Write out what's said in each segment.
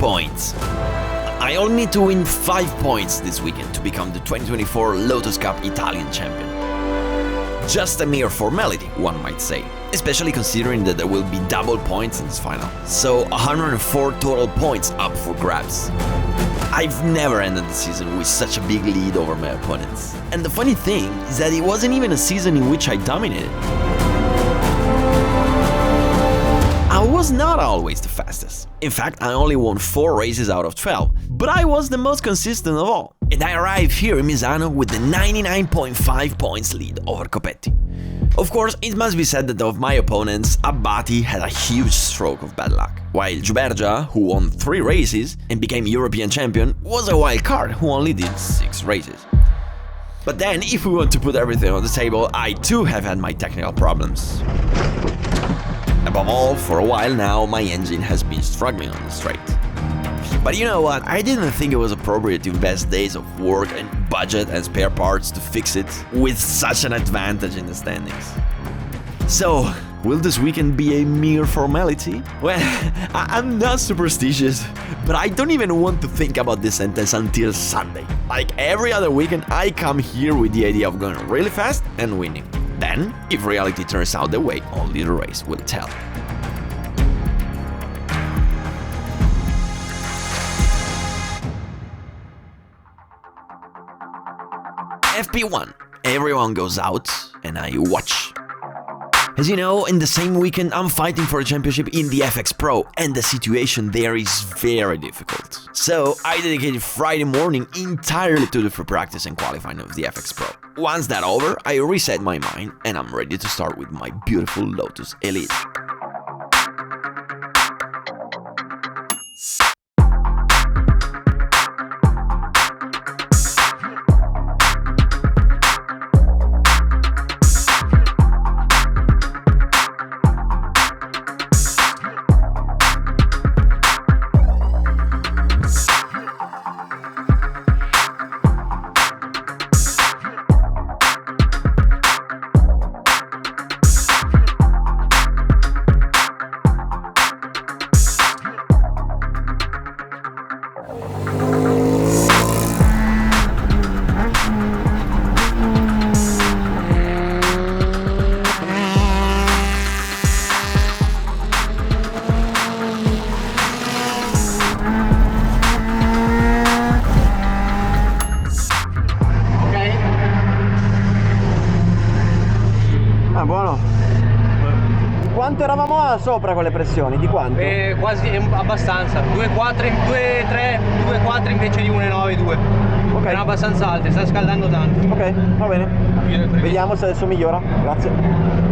points. I only need to win 5 points this weekend to become the 2024 Lotus Cup Italian champion. Just a mere formality, one might say, especially considering that there will be double points in this final. So 104 total points up for grabs. I've never ended the season with such a big lead over my opponents. And the funny thing is that it wasn't even a season in which I dominated. I was not always the fastest. In fact, I only won 4 races out of 12, but I was the most consistent of all. And I arrived here in Misano with the 99.5 points lead over Copetti. Of course, it must be said that of my opponents, Abbati had a huge stroke of bad luck, while Giubergia, who won 3 races and became European champion, was a wild card who only did 6 races. But then, if we want to put everything on the table, I too have had my technical problems. Above all, for a while now, my engine has been struggling on the straight. But you know what, I didn't think it was appropriate to invest days of work and budget and spare parts to fix it with such an advantage in the standings. So, will this weekend be a mere formality? Well, I'm not superstitious, but I don't even want to think about this sentence until Sunday. Like every other weekend, I come here with the idea of going really fast and winning. Then, if reality turns out the way, only the race will tell. FP1. Everyone goes out and I watch. As you know, in the same weekend I'm fighting for a championship in the FX Pro and the situation there is very difficult. So I dedicated Friday morning entirely to the free practice and qualifying of the FX Pro. Once that's over, I reset my mind and I'm ready to start with my beautiful Lotus Elite. Buono. Quanto eravamo sopra con le pressioni? Di quanto? Quasi abbastanza. 2,4, 2,3, 2,4 invece di 1,9, 2. Ok. Erano abbastanza alte, sta scaldando tanto. Ok, va bene. Vediamo se adesso migliora. Grazie.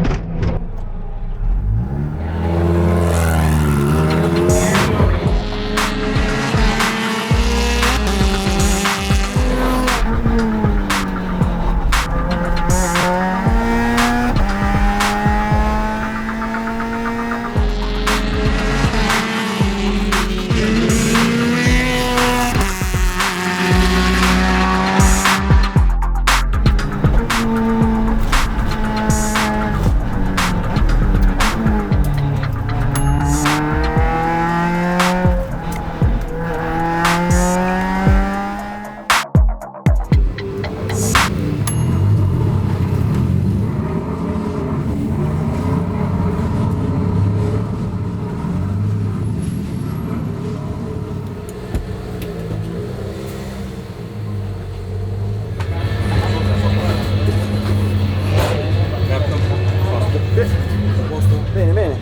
Bene, bene.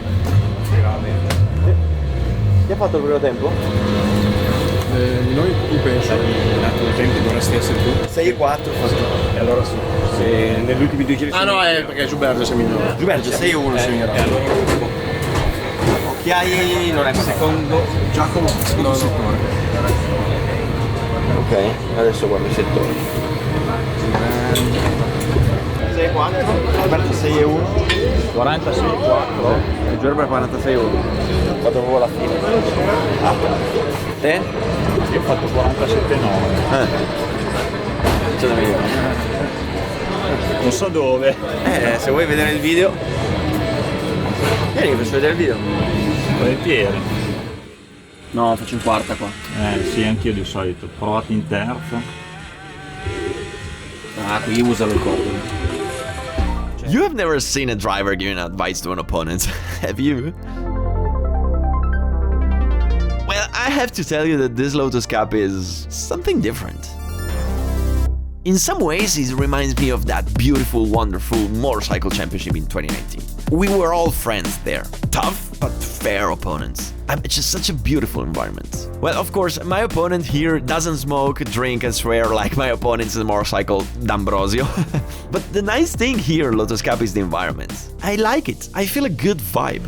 Chi ha fatto il primo tempo? Noi tu pensi un attimo tempo dovresti essere tu? 6,4. E allora sì. Se negli ultimi 2 giri. Ah no, è perché Giubergia si è migliorato. Giubergia 6,1 si è migliorato. Occhiali non è secondo. Giacomo, secondo settore. Ok, adesso guardo i settori. 6,4, Alberto 6,1. 46,4. E Giorgio 46,1. Ho fatto proprio la fine. Ah. Te? Io ho fatto 47,9. C'è da vedere. Non so dove. Se vuoi vedere il video. Vieni, faccio vedere il video. Volentieri. No, faccio in quarta qua. Sì, anch'io di solito. Provate in terza. Ah, qui usalo il cordolo. You have never seen a driver giving advice to an opponent, have you? Well, I have to tell you that this Lotus Cup is something different. In some ways, it reminds me of that beautiful, wonderful motorcycle championship in 2019. We were all friends there. Tough, but fair opponents. It's just such a beautiful environment. Well, of course, my opponent here doesn't smoke, drink and swear like my opponents in the motorcycle, D'Ambrosio. But the nice thing here, Lotus Cup, is the environment. I like it. I feel a good vibe.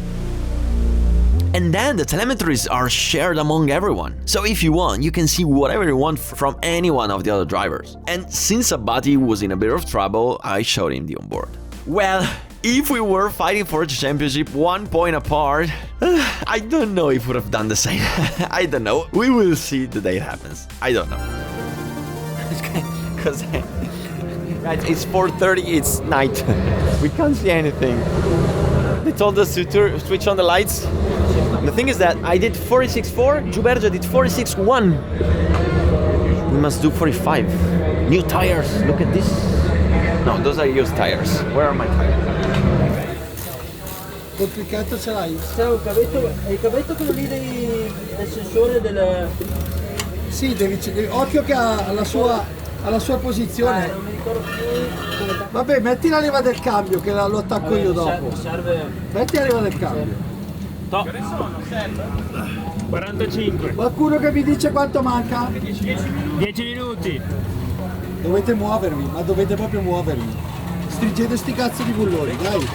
And then the telemetries are shared among everyone. So if you want, you can see whatever you want from any one of the other drivers. And since Abati was in a bit of trouble, I showed him the onboard. Well, if we were fighting for the championship 1 point apart, I don't know if we would have done the same. I don't know. We will see the day it happens. I don't know. Because it's 4:30, it's night. We can't see anything. They told us to switch on the lights. The thing is that I did 46.4, Gilberto did 46.1. We must do 45. New tires, look at this. No, those are used tires. Where are my tires? Complicato ce l'hai? C'è un cavetto, è il cavetto quello lì del sensore del... Sì, occhio che ha la sua posizione. Non mi ricordo più... Vabbè, metti la leva del cambio che lo attacco io dopo. Serve... Metti la leva del cambio. 45. Qualcuno che mi dice quanto manca? 10 minuti. Dovete muovervi, ma dovete proprio muovervi. Stringete sti cazzo di bulloni, dai.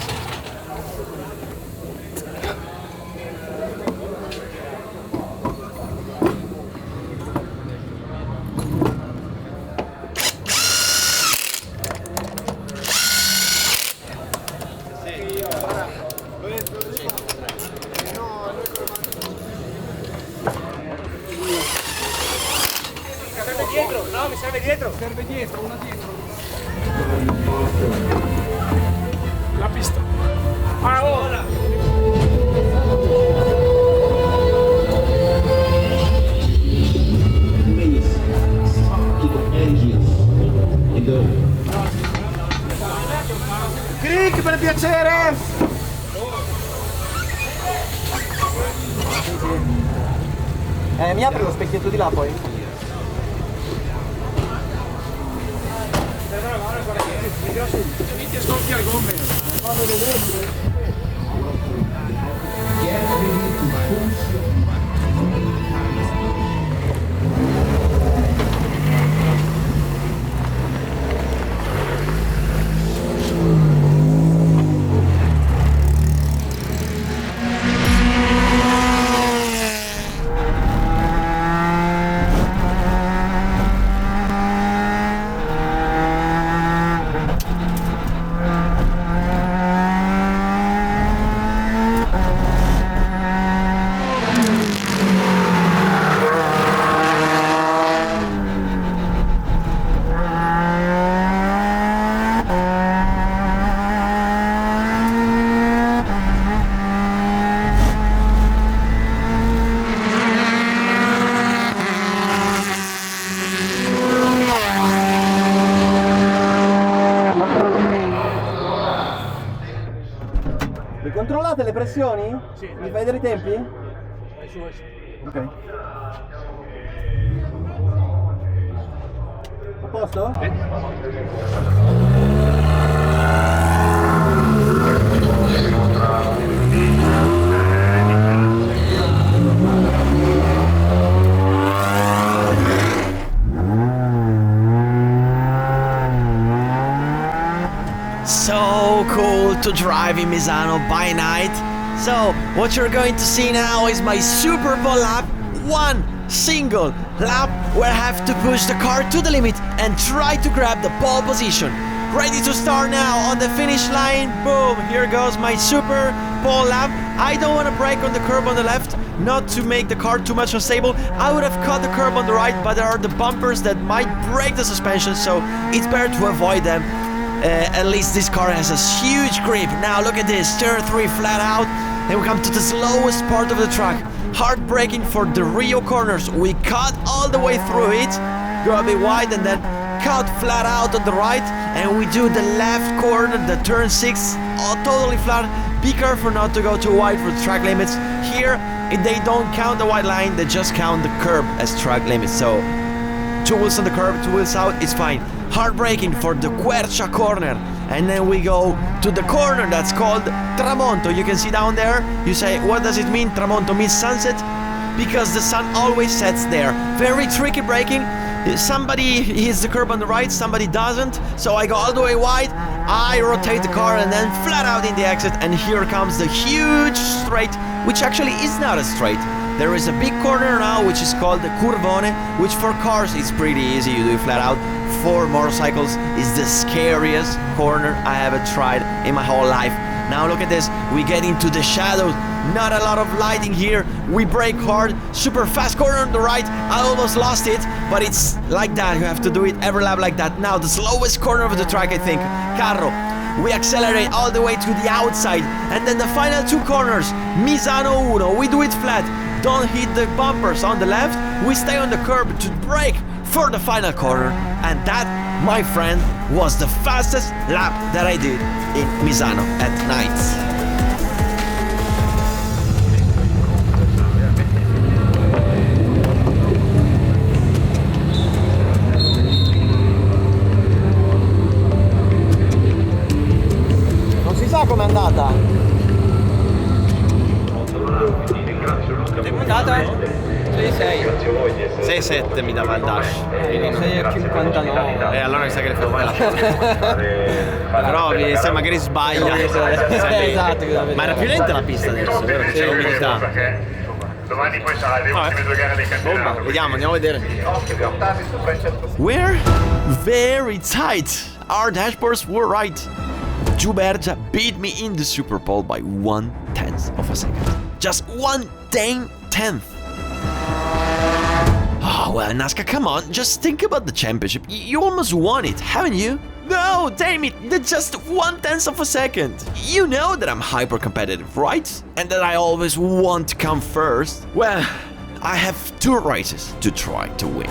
No, mi serve dietro. Serve dietro, una dietro. La pista. Ah, ora! Cric, per piacere! Mi apri lo specchietto di là poi? Ti scoppia il gomme. Controllate le pressioni? Sì. Mi fai vedere i tempi? Ok. A posto? So cool to drive in Misano by night. So what you're going to see now is my Super Bowl lap. One single lap where I have to push the car to the limit and try to grab the pole position. Ready to start now on the finish line. Boom, here goes my Super Bowl lap. I don't want to brake on the curb on the left, not to make the car too much unstable. I would have cut the curb on the right, but there are the bumpers that might break the suspension, so it's better to avoid them. At least this car has a huge grip. Now look at this, turn 3 flat out, and we come to the slowest part of the track. Hard braking for the Rio corners. We cut all the way through it, go a bit wide, and then cut flat out on the right, and we do the left corner, the turn 6, all totally flat. Be careful not to go too wide for the track limits. Here, if they don't count the white line, they just count the curb as track limits. So 2 wheels on the curb, 2 wheels out, it's fine. Hard braking for the Quercia corner, and then we go to the corner that's called Tramonto. You can see down there. You say, what does it mean? Tramonto means sunset, because the sun always sets there. Very tricky braking. Somebody hits the curb on the right, somebody doesn't. So I go all the way wide, I rotate the car, and then flat out in the exit, and here comes the huge straight, which actually is not a straight. There is a big corner now, which is called the Curvone, which for cars is pretty easy, you do it flat out. For motorcycles is the scariest corner I ever tried in my whole life. Now look at this, we get into the shadows, not a lot of lighting here, we brake hard, super fast corner on the right, I almost lost it, but it's like that, you have to do it every lap like that. Now the slowest corner of the track, I think, Carro. We accelerate all the way to the outside, and then the final 2 corners, Misano 1, we do it flat. Don't hit the bumpers on the left, we stay on the curb to brake for the final corner, and that, my friend, was the fastest lap that I did in Misano at night. Non si sa com'è andata. Com'è andata? 6-6. 6-7 mi dava il dash. 6,59. Allora mi sa che le fermo la però se magari sbaglia. Esatto. Ma era più lenta la pista adesso, vero? C'è l'umidità. Domani poi sarà le ultime 2 gare dei campionati. Vediamo, andiamo a vedere. We're very tight. Our dashboards were right. Giubergia beat me in the Super Bowl by 1/10 of a second. Just 1/10. Oh, well, Naska, come on, just think about the championship. You almost won it, haven't you? No, damn it, that's just 1/10 of a second. You know that I'm hyper competitive, right? And that I always want to come first. Well, I have 2 races to try to win.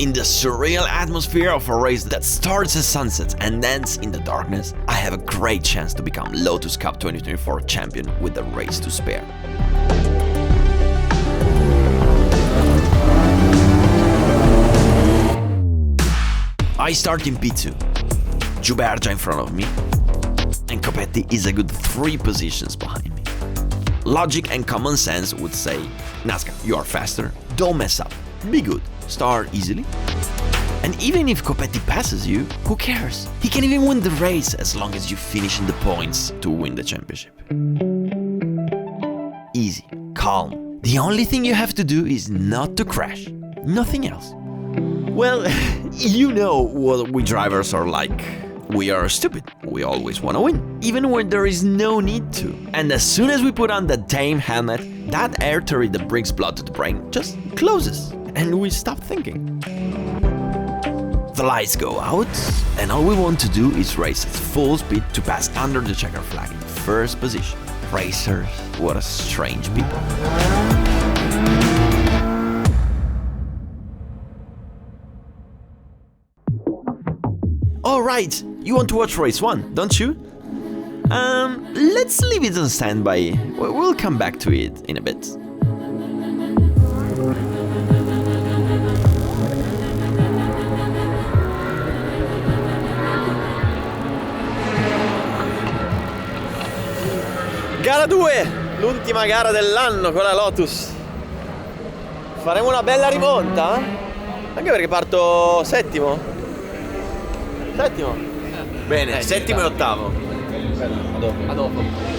In the surreal atmosphere of a race that starts at sunset and ends in the darkness, I have a great chance to become Lotus Cup 2024 champion with a race to spare. I start in P2, Giubergia in front of me, and Copetti is a good 3 positions behind me. Logic and common sense would say, Naska, you are faster, don't mess up, be good, start easily. And even if Copetti passes you, who cares? He can even win the race as long as you finish in the points to win the championship. Easy, calm. The only thing you have to do is not to crash, nothing else. Well, you know what we drivers are like. We are stupid. We always want to win, even when there is no need to. And as soon as we put on the damn helmet, that artery that brings blood to the brain just closes, and we stop thinking. The lights go out, and all we want to do is race at full speed to pass under the checker flag in first position. Racers, what a strange people. Alright, you want to watch race 1, don't you? Let's leave it on standby. We'll come back to it in a bit. Gara 2, l'ultima gara dell'anno con la Lotus. Faremo una bella rimonta? Anche perché parto settimo. Settimo? Bene, settimo e ottavo. Bello, a dopo.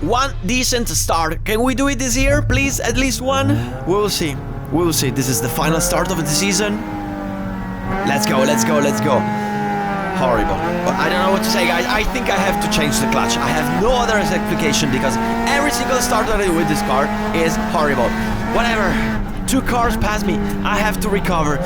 One decent start. Can we do it this year, please? At least one? We will see. We will see. This is the final start of the season. Let's go, let's go, let's go. Horrible. But I don't know what to say, guys. I think I have to change the clutch. I have no other explication because every single start that I do with this car is horrible. Whatever. 2 cars pass me. I have to recover.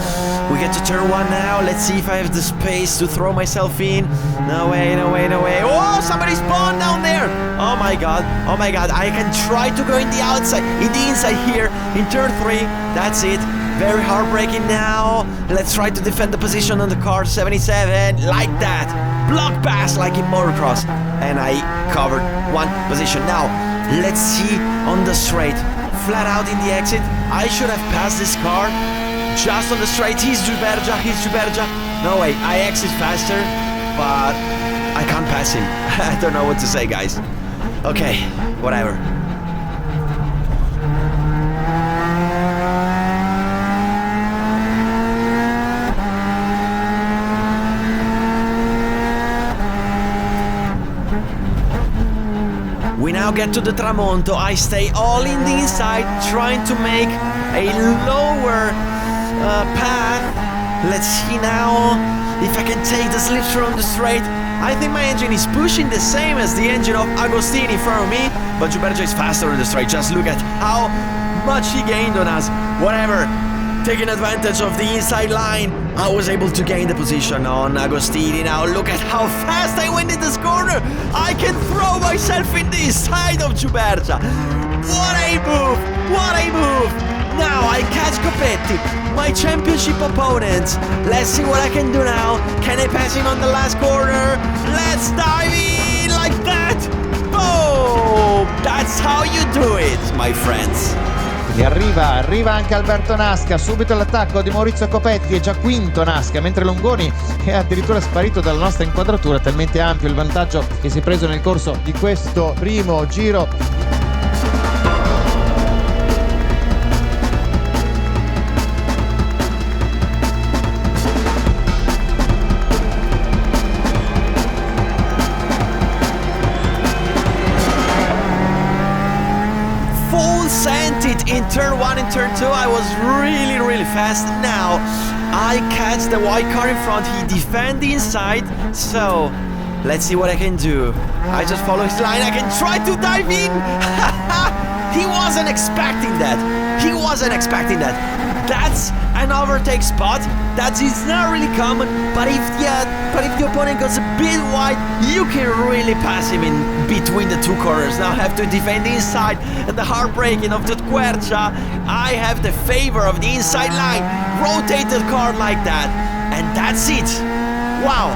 We get to turn 1 now. Let's see if I have the space to throw myself in. No way, no way, no way. Oh, somebody spawned down there. Oh my god. Oh my god. I can try to go in the outside, in the inside here, in turn 3. That's it. Very heartbreaking now. Let's try to defend the position on the car 77. Like that. Block pass like in motocross. And I covered 1 position. Now, let's see on the straight. Flat out in the exit. I should have passed this car just on the straight. He's Giubergia. No way, I exit faster, but I can't pass him. I don't know what to say, guys. Okay, whatever. We now get to the Tramonto. I stay all in the inside, trying to make a lower path. Let's see now if I can take the slips from the straight. I think my engine is pushing the same as the engine of Agostini in front of me, but Giubergia is faster on the straight. Just look at how much he gained on us. Whatever. Taking advantage of the inside line, I was able to gain the position on Agostini. Now look at how fast I went in this corner. I can throw myself in the side of Giubergia. What a move! What a move! Now I catch Copetti, my championship opponent. Let's see what I can do now. Can I pass him on the last corner? Let's dive in like that. Boom! That's how you do it, my friends. E arriva anche Alberto Naska, subito l'attacco di Maurizio Copetti, è già quinto Naska, mentre Longoni è addirittura sparito dalla nostra inquadratura, talmente ampio il vantaggio che si è preso nel corso di questo primo giro. Sent it in turn 1 and turn 2. I was really fast. Now I catch the white car in front. He defend the inside. So let's see what I can do. I just follow his line. I can try to dive in. He wasn't expecting that. That's an overtake spot. That is not really common. But if the opponent goes a bit wide, you can really pass him in between the 2 corners. Now I have to defend the inside and the heartbreaking of the Quercia. I have the favor of the inside line. Rotate the car like that. And that's it. Wow.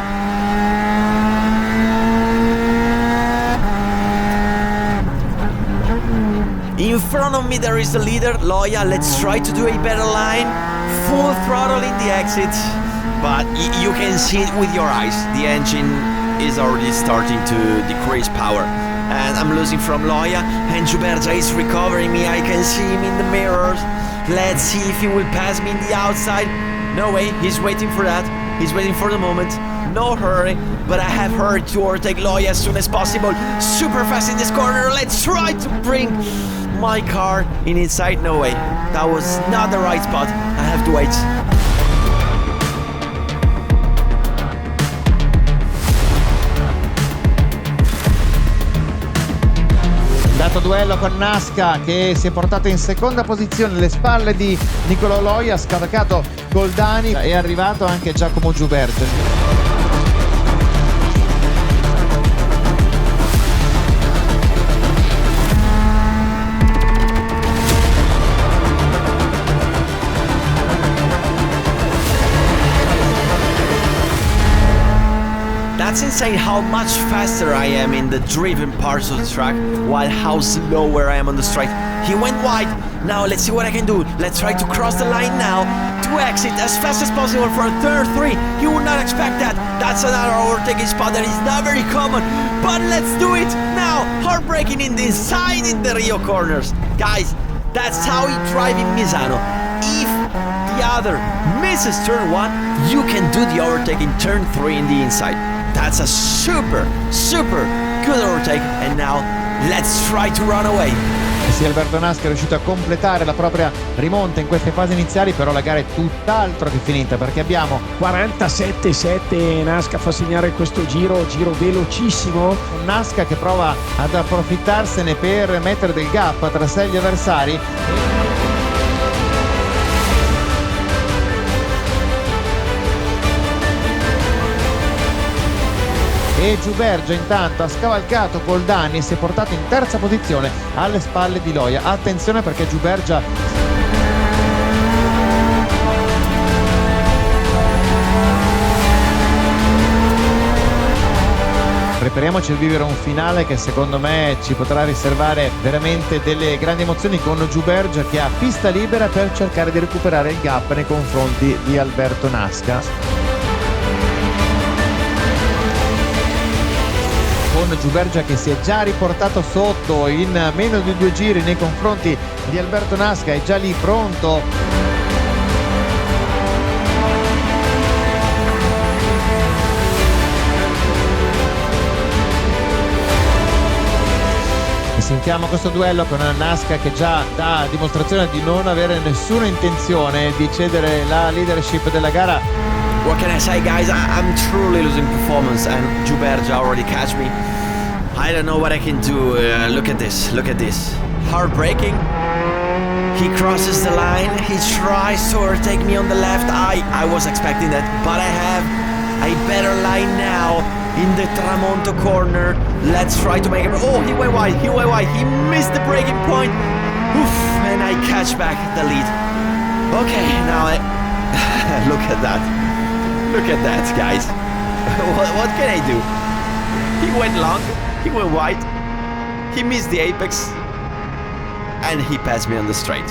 In front of me there is the leader, Loya. Let's try to do a better line. Full throttle in the exit. But you can see it with your eyes. The engine is already starting to decrease power. And I'm losing from Loya, and Juberja is recovering me. I can see him in the mirrors. Let's see if he will pass me in the outside. No way, he's waiting for that. He's waiting for the moment. No hurry, but I have hurried to overtake Loya as soon as possible. Super fast in this corner. Let's try to bring my car in inside. No way, that was not the right spot. I have to wait. Dato duello con Naska che si è portato in seconda posizione alle spalle di Nicolò Loya, ha scavalcato Goldani, è arrivato anche Giacomo Juberja. That's insane how much faster I am in the driven parts of the track, while how slower I am on the straight. He went wide. Now let's see what I can do. Let's try to cross the line now to exit as fast as possible for a third three. You would not expect that. That's another overtaking spot that is not very common. But let's do it now. Heartbreaking in the inside in the Rio corners. Guys, that's how he drive in Misano. If the other misses turn one, you can do the overtake in turn 3 in the inside. That's a super good overtake, and now let's try to run away. Sì, Alberto Naska è riuscito a completare la propria rimonta in queste fasi iniziali, però la gara è tutt'altro che finita, perché abbiamo 47,7. Naska fa segnare questo giro velocissimo. un Naska che prova ad approfittarsene per mettere del gap tra sé e gli avversari. E Juberja intanto ha scavalcato Goldani e si è portato in terza posizione alle spalle di Loya. Attenzione, perché Juberja prepariamoci a vivere un finale che secondo me ci potrà riservare veramente delle grandi emozioni, con Juberja che ha pista libera per cercare di recuperare il gap nei confronti di Alberto Naska. Con Juberja che si è già riportato sotto in meno di 2 giri nei confronti di Alberto Naska, è già lì pronto. E sentiamo questo duello con Naska che già dà dimostrazione di non avere nessuna intenzione di cedere la leadership della gara. What can I say, guys? I'm truly losing performance, and Juberja already catch me. I don't know what I can do. Look at this. Heartbreaking. He crosses the line. He tries to overtake me on the left. I was expecting that, but I have a better line now in the Tramonto corner. Let's try to make it. Oh, he went wide. He missed the braking point. Oof, and I catch back the lead. Okay, now look at that. Look at that, guys. What can I do? He went long, he went wide, he missed the apex, and he passed me on the straight.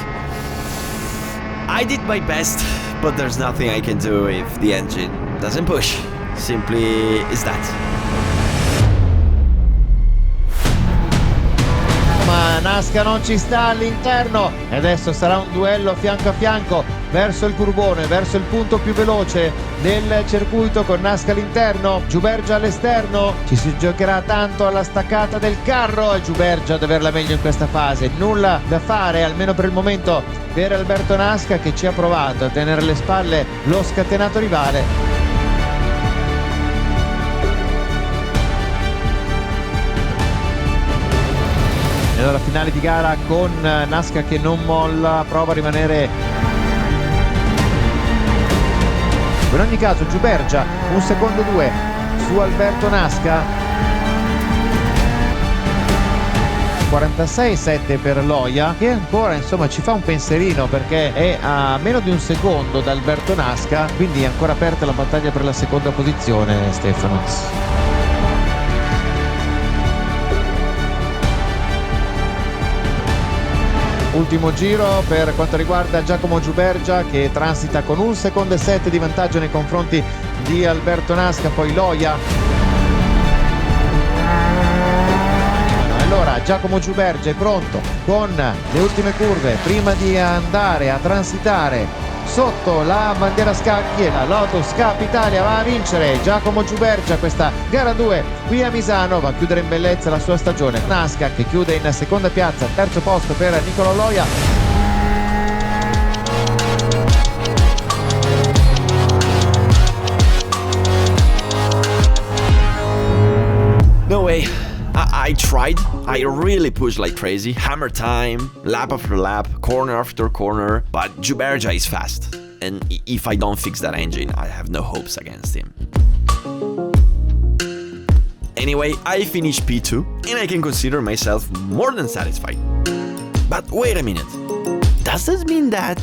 I did my best, but there's nothing I can do if the engine doesn't push. Simply is that. Ma Naska non ci sta all'interno e adesso sarà un duello fianco a fianco verso il curbone, verso il punto più veloce del circuito, con Naska all'interno, Juberja all'esterno. Ci si giocherà tanto alla staccata del carro e Juberja ad averla meglio in questa fase. Nulla da fare, almeno per il momento, per Alberto Naska, che ci ha provato a tenere alle spalle lo scatenato rivale. E allora finale di gara con Naska che non molla, prova a rimanere. In ogni caso Juberja 1 secondo 2 su Alberto Naska. 46,7 per Loya, che ancora insomma ci fa un pensierino, perché è a meno di 1 secondo da Alberto Naska, quindi è ancora aperta la battaglia per la seconda posizione, Stefano. Ultimo giro per quanto riguarda Giacomo Juberja, che transita con 1 secondo e 7 di vantaggio nei confronti di Alberto Naska. Poi Loya Giacomo Giubergia è pronto con le ultime curve prima di andare a transitare sotto la bandiera scacchi, e la Lotus Cup Italia va a vincere Giacomo Giubergia questa gara 2 qui a Misano, va a chiudere in bellezza la sua stagione. Naska che chiude in seconda piazza, terzo posto per Nicolò Loia. No way. I tried. I really pushed like crazy. Hammer time, lap after lap, corner after corner. But Giubergia is fast. And if I don't fix that engine, I have no hopes against him. Anyway, I finished P2 and I can consider myself more than satisfied. But wait a minute. Does this mean that...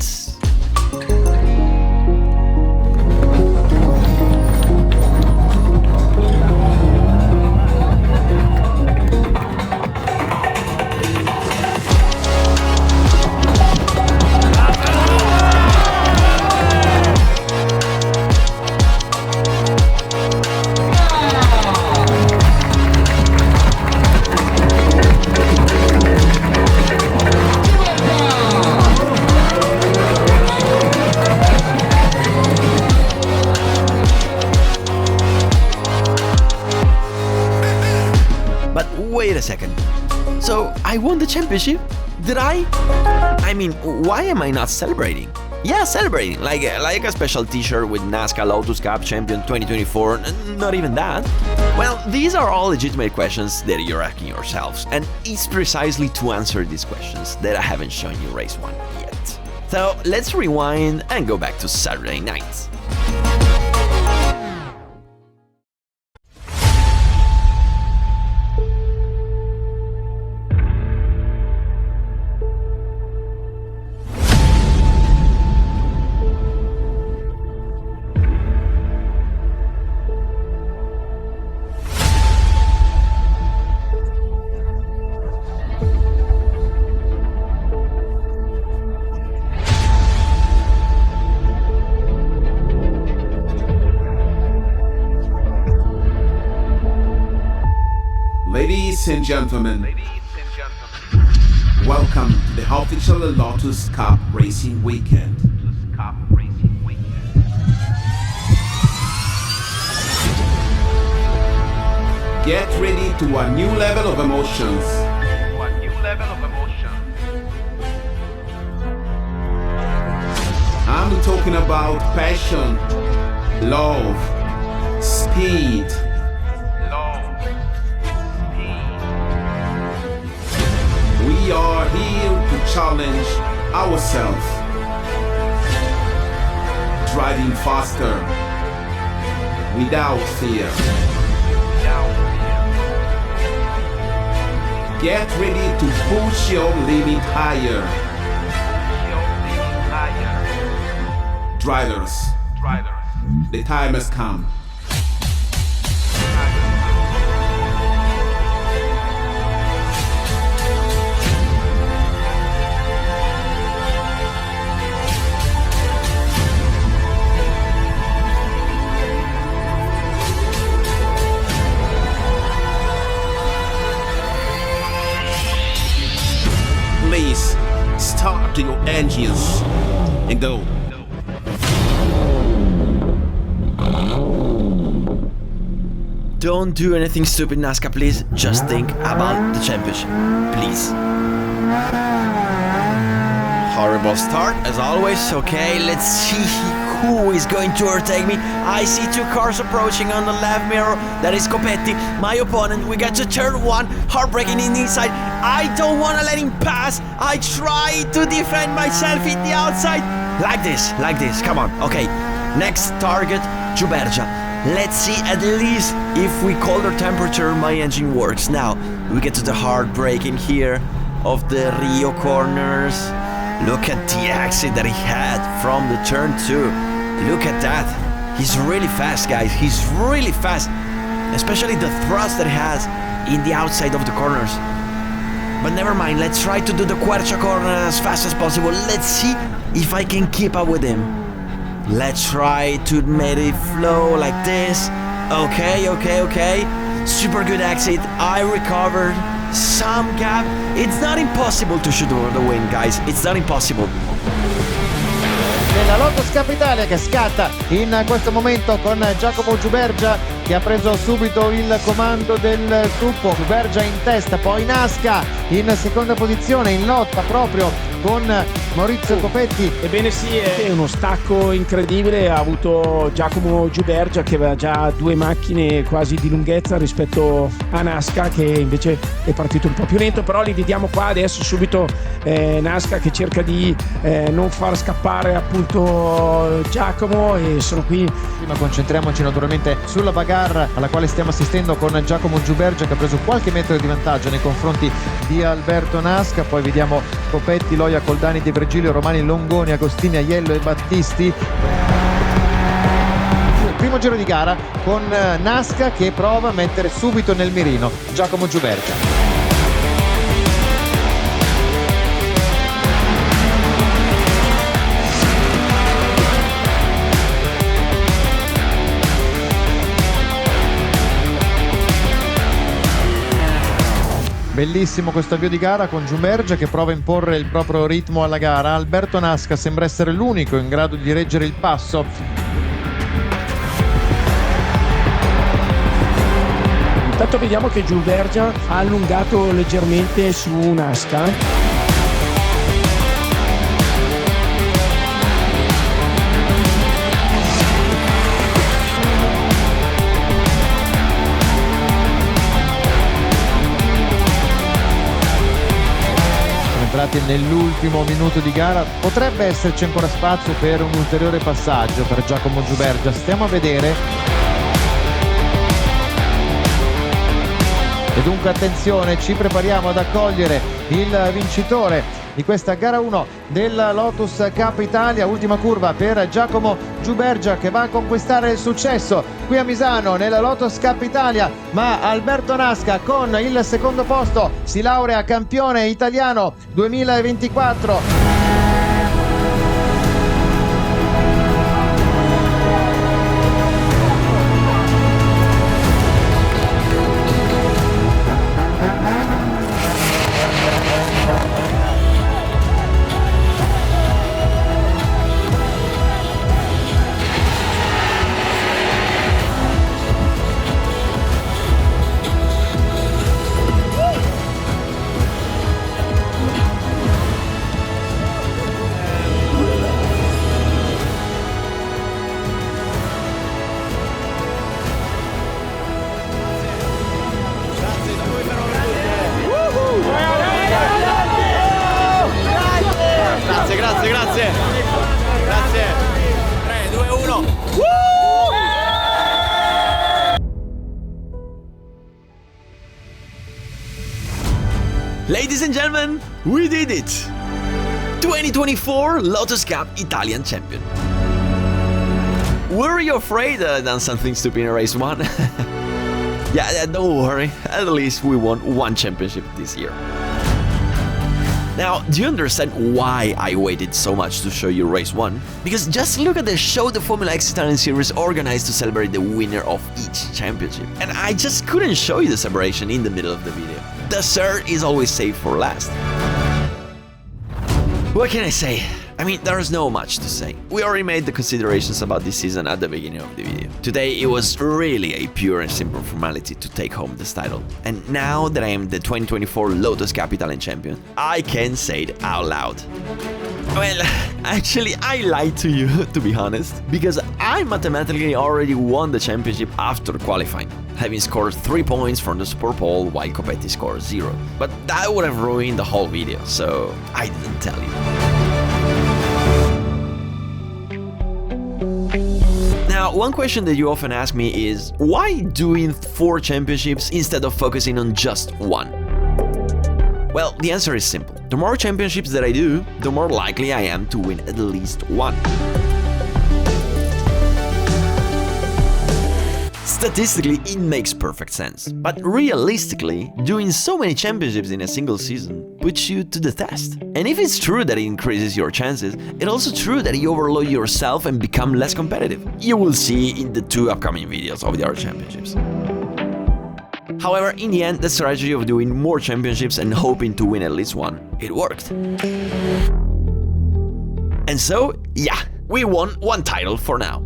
Wait a second. So, I won the championship? Did I? I mean, why am I not celebrating? Yeah, celebrating, like a special t-shirt with Naska Lotus Cup Champion 2024, not even that. Well, these are all legitimate questions that you're asking yourselves, and it's precisely to answer these questions that I haven't shown you race 1 yet. So, let's rewind and go back to Saturday night. Ladies and gentlemen, welcome to the official Lotus Cup Racing Weekend. Get ready to a new level of emotions. I'm talking about passion, love, speed. We are here to challenge ourselves, driving faster, without fear. Get ready to push your limit higher. Drivers, the time has come. Please start your engines and go. Don't do anything stupid, Naska, please. Just think about the championship, please. Horrible start, as always. Okay, let's see who is going to overtake me. I see two cars approaching on the left mirror. That is Copetti, my opponent. We got to turn one, heartbreaking in the inside. I don't want to let him pass. I try to defend myself in the outside. Like this, come on. Okay, next target, Giubergia. Let's see at least if we colder temperature my engine works. Now, we get to the hard braking here of the Rio corners. Look at the exit that he had from the turn 2. Look at that. He's really fast, guys. He's really fast. Especially the thrust that he has in the outside of the corners. But never mind, let's try to do the Quercia corner as fast as possible. Let's see if I can keep up with him. Let's try to make it flow like this. Okay. Super good exit. I recovered. some gap. It's not impossible to shoot over the wing, guys. It's not impossible. Nella Lotus Cup Italia che scatta in questo momento con Giacomo Giubergia che ha preso subito il comando del gruppo. Giubergia in testa, poi Naska in seconda posizione in lotta proprio con Maurizio Copetti. Ebbene sì, è uno stacco incredibile. Ha avuto Giacomo Giubergia che aveva già 2 macchine quasi di lunghezza rispetto a Naska che invece è partito un po' più lento, però li vediamo qua adesso subito Naska che cerca di non far scappare appunto Giacomo, e sono qui. Ma concentriamoci naturalmente sulla bagarre alla quale stiamo assistendo con Giacomo Giubergia che ha preso qualche metro di vantaggio nei confronti di Alberto Naska. Poi vediamo Copetti, Loia, Coldani, De Virgilio, Romani, Longoni, Agostini, Aiello e Battisti. Il primo giro di gara con Naska che prova a mettere subito nel mirino Giacomo Giubergia. Bellissimo questo avvio di gara con Giubergia che prova a imporre il proprio ritmo alla gara. Alberto Naska sembra essere l'unico in grado di reggere il passo. Intanto vediamo che Giubergia ha allungato leggermente su Naska. Nell'ultimo minuto di gara potrebbe esserci ancora spazio per un ulteriore passaggio per Giacomo Giubergia. Stiamo a vedere. E dunque attenzione, ci prepariamo ad accogliere il vincitore di questa gara 1 della Lotus Cup Italia. Ultima curva per Giacomo Giubergia che va a conquistare il successo qui a Misano nella Lotus Cup Italia, ma Alberto Naska con il secondo posto si laurea campione italiano 2024. Grazie. 3, 2, 1. Ladies and gentlemen, we did it! 2024 Lotus Cup Italian champion. Were you afraid I'd done something stupid in race 1? Yeah, don't worry. At least we won 1 championship this year. Now, do you understand why I waited so much to show you race 1? Because just look at the show the Formula X Italian Series organized to celebrate the winner of each championship. And I just couldn't show you the celebration in the middle of the video. Dessert is always saved for last. What can I say? I mean, there's no much to say. We already made the considerations about this season at the beginning of the video. Today it was really a pure and simple formality to take home this title. And now that I am the 2024 Lotus Cup Italian champion, I can say it out loud. Well, actually I lied to you, to be honest, because I mathematically already won the championship after qualifying, having scored 3 points from the support pole while Copetti scored 0. But that would have ruined the whole video, so I didn't tell you. Now, one question that you often ask me is, why doing 4 championships instead of focusing on just 1? Well, the answer is simple. The more championships that I do, the more likely I am to win at least 1. Statistically, it makes perfect sense. But realistically, doing so many championships in a single season puts you to the test. And if it's true that it increases your chances, it's also true that you overload yourself and become less competitive. You will see in the 2 upcoming videos of the other championships. However, in the end, the strategy of doing more championships and hoping to win at least one, it worked. And so, yeah, we won one title for now.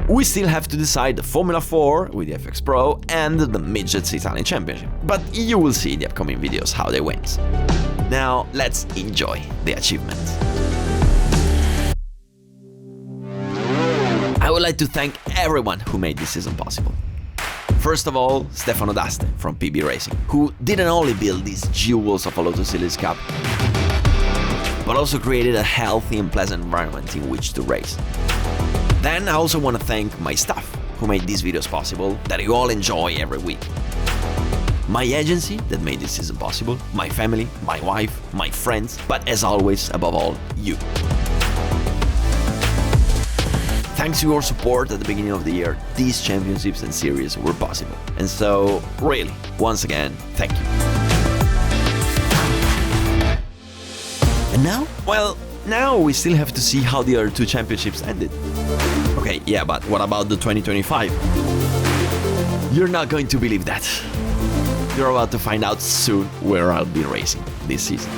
We still have to decide the Formula 4 with the FX Pro and the Midgets Italian Championship, but you will see in the upcoming videos how they went. Now, let's enjoy the achievements. I would like to thank everyone who made this season possible. First of all, Stefano D'Aste from PB Racing, who didn't only build these jewels of a Lotus Cup, but also created a healthy and pleasant environment in which to race. Then I also want to thank my staff, who made these videos possible, that you all enjoy every week. My agency that made this season possible, my family, my wife, my friends, but as always, above all, you. Thanks to your support at the beginning of the year, these championships and series were possible. And so, really, once again, thank you. And now? Well, now we still have to see how the other two championships ended. Okay, yeah, but what about the 2025? You're not going to believe that. You're about to find out soon where I'll be racing this season.